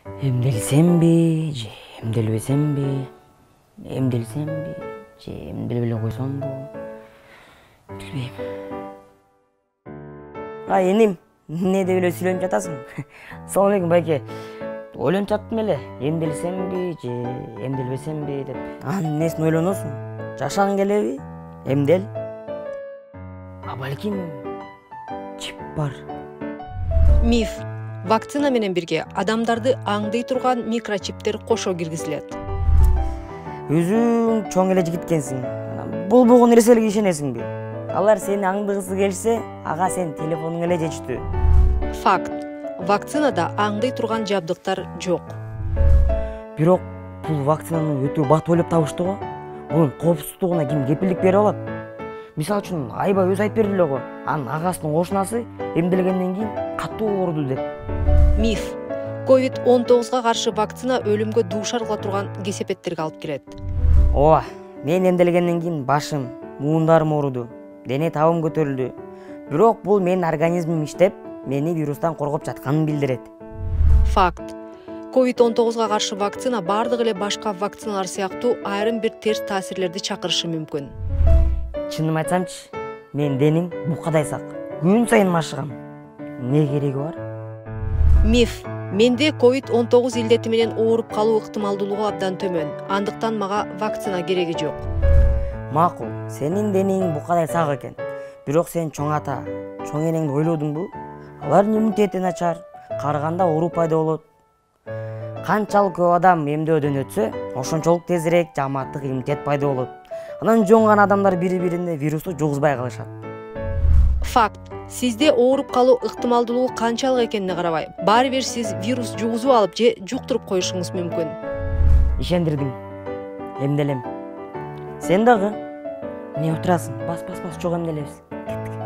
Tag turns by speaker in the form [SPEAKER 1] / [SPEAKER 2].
[SPEAKER 1] Emdelsemби же эмделбесемби, эмделсемби же эмделбей эле койсомбу, билбейм. Эним, эмне деп эле сүйлөнүп жатасың? Салам алейкум байке. Ойлонуп жаттым эле, эмделсемби же эмделбесемби деп. Эмнесин ойлоносуң? Жашагың келеби? Эмдел. А балким чип бар.
[SPEAKER 2] Миф. Вакцина менен бирге адамдарды аңдый турган микрочиптер кошо киргизилет.
[SPEAKER 1] Өзүң чоң эле жигит экенсиң. Болбогон нерселерге ишенесиңби? Алар сени аңдыгысы келсе, ага сен телефонуң эле жетиштүү.
[SPEAKER 2] Факт. Вакцинада аңдый турган жабдыктар жок.
[SPEAKER 1] Бирок бул вакцинаны өтө бат ойлоп табышты го. Бунун коопсуздугуна ким кепилдик бере алат? Мисалы үчүн Айба өзү айтып берди эле го. Анын агасынын кошунасы эмделгенден кийин катуу ооруду деп.
[SPEAKER 2] Миф. COVID-19 каршы вакцина өлүмгө дуушар кыла турган кесепеттерге алып келет.
[SPEAKER 1] Ооба, мен эмделгенден кийин башым, муундарым ооруду, дене табым көтөрүлдү. Бирок бул менин организмим иштеп, мени вирустан коргоп жатканын билдирет.
[SPEAKER 2] Факт. COVID-19 каршы вакцина бардык эле башка вакциналар сыяктуу айрым бир терс таасирлерди чакырышы мүмкүн.
[SPEAKER 1] Чынын айтсамчы, мен денем букадай сак. Күн сайын машыгам. Не кереги бар?
[SPEAKER 2] Миф. Менде COVID-19 илдети менен ооруп калуу ыктымалдуулугу абдан төмөн. Андыктан мага вакцина кереги жок.
[SPEAKER 1] Макул, сенин денең букадай сак экен. Бирок сен чоң ата, чоң энеңди ойлодуңбу? Алардын иммунитети начар, карыганда оору пайда болот. Канчалык көп адам эмдөөдөн өтсө, ошончолук тезирээк жамааттык иммунитет пайда болот. Анан жоңган адамдар бири-бирине вирусту жугузбай калышат.
[SPEAKER 2] Факт. Сизде ооруп калуу ыктымалдуулугу канчалык экенине карабай, баары бир сиз вирус жугузуп алып же жуктуруп коюшуңуз мүмкүн.
[SPEAKER 1] Ишендирдиң. Эмделем. Сен дагы? Не отурасың? Бас, жок эмделебиз. Кеттик.